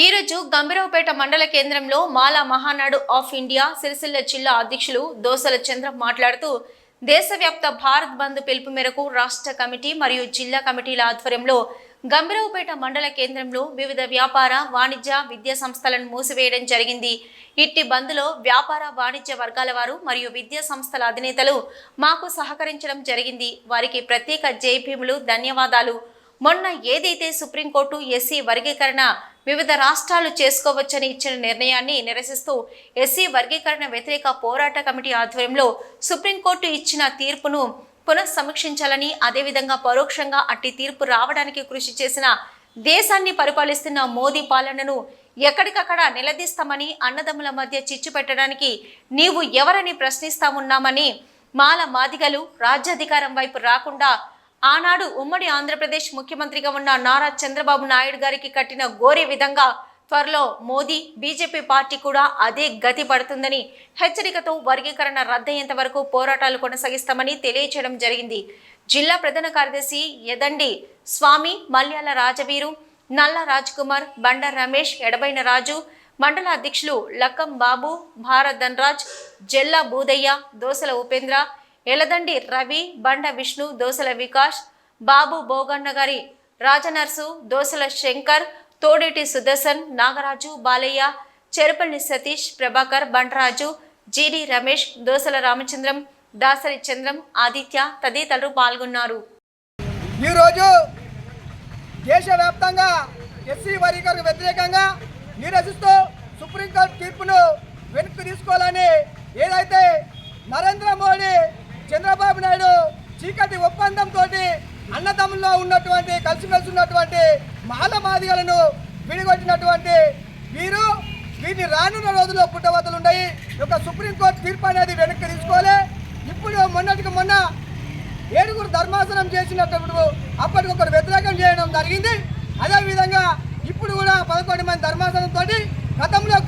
ఈరోజు గంభీరావుపేట మండల కేంద్రంలో మాలా మహానాడు ఆఫ్ ఇండియా సిరిసిల్ల జిల్లా అధ్యక్షులు దోసల చంద్ర మాట్లాడుతూ దేశవ్యాప్త భారత్ బంద్ పిలుపు మేరకు రాష్ట్ర కమిటీ మరియు జిల్లా కమిటీల ఆధ్వర్యంలో గంభీరావుపేట మండల కేంద్రంలో వివిధ వ్యాపార వాణిజ్య విద్యా సంస్థలను మూసివేయడం జరిగింది. ఇట్టి బంద్లో వ్యాపార వాణిజ్య వర్గాల వారు మరియు విద్యా సంస్థల అధినేతలు మాకు సహకరించడం జరిగింది. వారికి ప్రత్యేక జైభీములు, ధన్యవాదాలు. మొన్న ఏదైతే సుప్రీంకోర్టు ఎస్సీ వర్గీకరణ వివిధ రాష్ట్రాలు చేసుకోవచ్చని ఇచ్చిన నిర్ణయాన్ని నిరసిస్తూ ఎస్సీ వర్గీకరణ వ్యతిరేక పోరాట కమిటీ ఆధ్వర్యంలో సుప్రీంకోర్టు ఇచ్చిన తీర్పును పునఃసమీక్షించాలని, అదేవిధంగా పరోక్షంగా అట్టి తీర్పు రావడానికి కృషి చేసిన దేశాన్ని పరిపాలిస్తున్న మోదీ పాలనను ఎక్కడికక్కడ నిలదీస్తామని, అన్నదమ్ముల మధ్య చిచ్చు పెట్టడానికి నీవు ఎవరని ప్రశ్నిస్తామున్నామని, మాల మాదిగలు రాజ్యాధికారం వైపు రాకుండా ఆనాడు ఉమ్మడి ఆంధ్రప్రదేశ్ ముఖ్యమంత్రిగా ఉన్న నారా చంద్రబాబు నాయుడు గారికి కట్టిన గోరే విధంగా త్వరలో మోదీ బీజేపీ పార్టీ కూడా అదే గతి పడుతుందని హెచ్చరికతో వర్గీకరణ రద్దయ్యేంత వరకు పోరాటాలు కొనసాగిస్తామని తెలియజేయడం జరిగింది. జిల్లా ప్రధాన కార్యదర్శి యదండి స్వామి, మల్యాల రాజవీరు, నల్ల రాజ్ కుమార్, బండ రమేష్, ఎడబైన రాజు, మండల అధ్యక్షులు లక్కం బాబు, భారత్ ధనరాజ్, జెల్లా బూదయ్య, దోసల ఉపేంద్ర, ఎలదండి రవి, బండ విష్ణు, దోసల వికాష్, బాబు బోగన్న గారి, రాజనర్సు, దోసల శంకర్, తోడేటి సుదర్శన్, నాగరాజు, బాలయ్య, చెరుపల్లి సతీష్, ప్రభాకర్, బండరాజు, జీడి రమేష్, దోసల రామచంద్రం, దాసరి చంద్రం, ఆదిత్య తదితరులు పాల్గొన్నారు. ఈరోజు దేశవ్యాప్తంగా ఎస్సీ వర్గీకరణకు వ్యతిరేకంగా నిరసిస్తూ సుప్రీంకోర్టు తీర్పును వెనక్కి తీసుకోవాలని ఏదైతే నరేంద్ర మోడీ, చంద్రబాబు నాయుడు చీకటి ఒప్పందంతో అన్నదమ్ముల్లో ఉన్నటువంటి కలిసిమెలిసి ఉన్నటువంటి మాల మాదిగలను విడిగొట్టినటువంటి వీరిని రానున్న రోజుల్లో పుట్టవతలు ఉన్నాయి. ఒక సుప్రీంకోర్టు తీర్పు అనేది వెనక్కి తీసుకోవాలి. ఇప్పుడు మొన్నటికి మొన్న 7 ధర్మాసనం చేసినప్పుడు అప్పటికొకరు వ్యతిరేకం చేయడం జరిగింది. అదేవిధంగా ఇప్పుడు కూడా 11 మంది ధర్మాసనంతో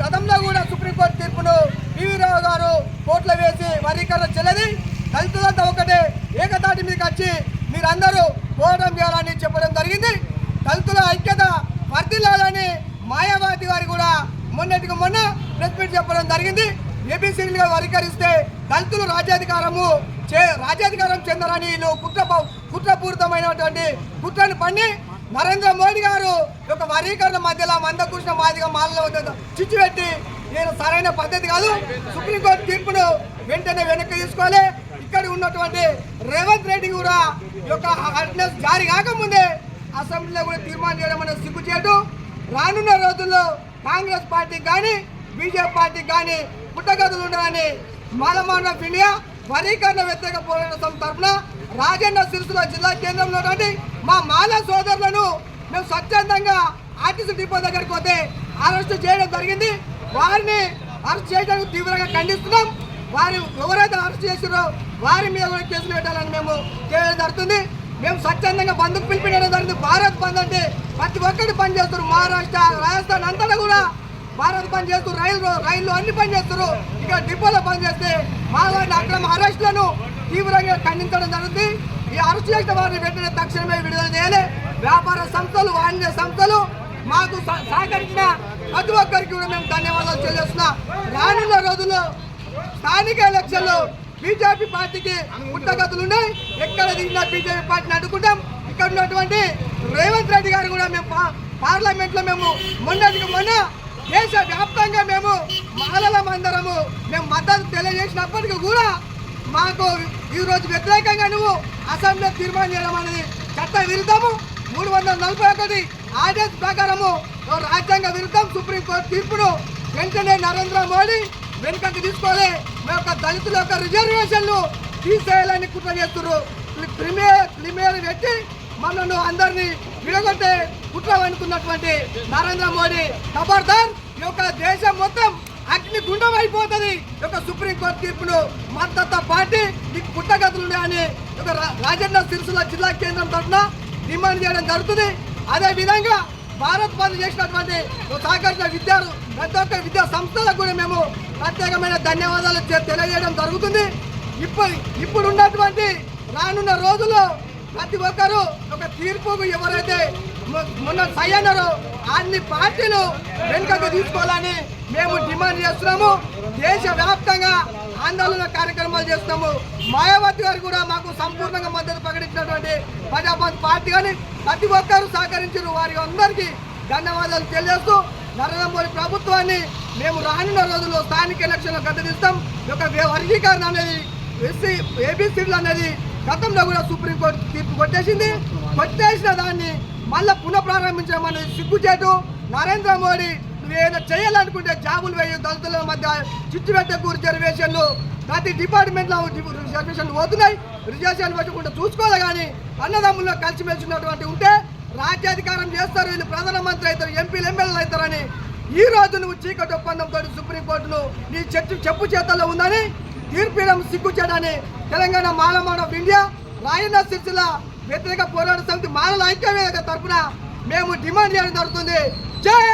గతంలో కూడా సుప్రీంకోర్టు తీర్పును పివి రావు గారు కోర్టులో వేసి వర్గీకరణ చెల్లది, దళితులంతా ఒకటే ఏకతాటి మీదకి వచ్చి మీరందరూ పోరాటం చేయాలని చెప్పడం జరిగింది. దళితుల ఐక్యత వర్ధిల్లాలని మాయావతి గారు కూడా మొన్నటికి మొన్న ప్రెస్ మీట్ చెప్పడం జరిగింది. ఏబీసీలుగా వర్గీకరిస్తే దళితులు రాజ్యాధికారం చెందరని వీళ్ళు కుట్రపూరితమైనటువంటి కుట్రను పన్ని నరేంద్ర మోడీ గారు ఒక వర్గీకరణ మధ్యలో మందకృష్ణ మాదిగా మాలలో చిచ్చు పెట్టి నేను సరైన పద్ధతి కాదు, సుప్రీంకోర్టు తీర్పును వెంటనే వెనక్కి తీసుకోవాలి. ఇక్కడ ఉన్నటువంటి రేవంత్ రెడ్డి కూడా యొక్క ఆర్డినెన్స్ జారీ కాకముందే అసెంబ్లీలో కూడా తీర్మానం చేయడం అనేది సిగ్గుచేటు. రానున్న రోజుల్లో కాంగ్రెస్ పార్టీకి కానీ బీజేపీ పార్టీకి కానీ పుట్టగతులు ఉండాలని మాలమాన్ ఆఫ్ ఇండియా వర్గీకరణ వ్యతిరేక పోరాట సంస్థ తరఫున రాజన్న సిరిసిల్ల జిల్లా కేంద్రంలో మా మాల సోదరులను మేము స్వచ్ఛందంగా ఆర్టీసీ డిపో దగ్గరికి పోతే అరెస్ట్ చేయడం జరిగింది. వారిని అరెస్ట్ చేయడానికి తీవ్రంగా ఖండిస్తున్నాం. వారు ఎవరైతే అరెస్ట్ చేసారో వారి మీద కూడా కేసులు పెట్టాలని మేము చేయడం జరుగుతుంది. మేము స్వచ్ఛందంగా బంద్కు పిలిపించడం జరిగింది. భారత్ బంద్ అంటే ప్రతి ఒక్కటి పనిచేస్తారు. మహారాష్ట్ర, రాజస్థాన్ అంతటా కూడా భారత్ బంద్ చేస్తూ రైళ్ళు అన్ని పని చేస్తారు. ఇక డిపోలో పని చేస్తే మాలాంటి అక్రమ అరెస్టులను తీవ్రంగా ఖండించడం జరుగుతుంది. ఈ అరెస్ట్ చేసిన వారిని వెంటనే తక్షణమే విడుదల చేయాలి. వ్యాపార సంస్థలు, వాణిజ్య సంస్థలు మాకు సహకరించిన ప్రతి ఒక్కరికి కూడా మేము ధన్యవాదాలు తెలియజేస్తున్నాం. రానున్న రోజుల్లో స్థానిక ఎలక్షన్లో బీజేపీ పార్టీకి పుట్టగతులు ఉన్నాయి. ఎక్కడ దిగినా బీజేపీ పార్టీని అడ్డుకుంటాం. ఇక్కడ ఉన్నటువంటి రేవంత్ రెడ్డి గారు కూడా మేము పార్లమెంట్లో మేము మొన్న దేశవ్యాప్తంగా మేము మాలలమందరము మేము మద్దతు తెలియజేసినప్పటికీ కూడా మాకు ఈరోజు వ్యతిరేకంగా నువ్వు అసెంబ్లీలో తీర్మానం చేయడం అనేది చట్ట విరుద్ధము. 341 ఆర్డినెన్స్ ప్రకారము రాజ్యాంగ విరుద్ధం. సుప్రీంకోర్టు తీర్పును వెంటనే నరేంద్ర మోడీ వెనుకకు తీసుకోవాలి. మేము యొక్క దళితుల యొక్క రిజర్వేషన్లు తీసేయాలని కుట్ర చేస్తున్నారు. ప్రీమియర్ పెట్టి మనను అందరినీ విడగొట్టే కుట్ర అనుకున్నటువంటి నరేంద్ర మోడీ ఖబర్దార్. ఈ యొక్క దేశం మొత్తం అగ్ని గుండం అయిపోతుంది. ఈ యొక్క సుప్రీంకోర్టు తీర్పును మద్దతు పార్టీ నీకు పుట్టగతులు అని ఒక రాజన్న సిరిసిల్ల జిల్లా కేంద్రం తరఫున డిమాండ్ చేయడం జరుగుతుంది. అదేవిధంగా భారత్ బంద్ చేసినటువంటి సహకరించిన ప్రతి ఒక్క విద్యా సంస్థలకు కూడా మేము ప్రత్యేకమైన ధన్యవాదాలు తెలియజేయడం జరుగుతుంది. ఇప్పుడు ఉన్నటువంటి రానున్న రోజుల్లో ప్రతి ఒక్కరూ ఒక తీర్పుకు ఎవరైతే మొన్న సై అన్నారు. అన్ని పార్టీలు వెనుకకు తీసుకోవాలని మేము డిమాండ్ చేస్తున్నాము. దేశవ్యాప్తంగా ఆందోళన కార్యక్రమాలు చేస్తున్నాము. మాయావతి గారు కూడా మాకు సంపూర్ణంగా మద్దతు ప్రకటించినటువంటి ప్రజాబంధ్ పార్టీ కానీ ప్రతి ఒక్కరూ సహకరించారు. వారి అందరికీ ధన్యవాదాలు తెలియజేస్తూ నరేంద్ర మోడీ ప్రభుత్వాన్ని మేము రానున్న రోజుల్లో స్థానిక ఎలక్షన్లో గద్దెదిస్తాం. ఒక వర్గీకరణ అనేది ఎస్సీ ఏబీసీలు అనేది గతంలో కూడా సుప్రీంకోర్టు తీర్పు కొట్టేసిన దాన్ని మళ్ళీ పునఃప్రారంభించడం అనేది సిగ్గుచేటు. నరేంద్ర మోడీ నువ్వేమైనా చేయాలనుకుంటే జాబులు వేయ దళితుల మధ్య చిచ్చు పెట్టకూరు రిజర్వేషన్లు ప్రతి డిపార్ట్మెంట్లో రిజర్వేషన్లు పోతున్నాయి. రిజర్వేషన్లు పెట్టకుండా చూసుకోవాలి. కానీ అన్నదమ్ముల్లో కలిసిమెలిసినటువంటి ఉంటే రాజ్యాధికారం చేస్తారు, వీళ్ళు ప్రధానమంత్రి అవుతారు, ఎంపీలు ఎమ్మెల్యేలు అవుతారని ఈ రోజు నువ్వు చీకటి ఒప్పందంతో సుప్రీంకోర్టును నీ చెప్పు చేతల్లో ఉందని తీర్పిడం సిగ్గుచేటని తెలంగాణ మాలమాన్ ఆఫ్ ఇండియా రాయన్న సిరిసిల్ల వ్యతిరేక పోరాట సమితి మాలల ఐక్యవేదిక తరఫున మేము డిమాండ్ చేయడం జరుగుతుంది. జై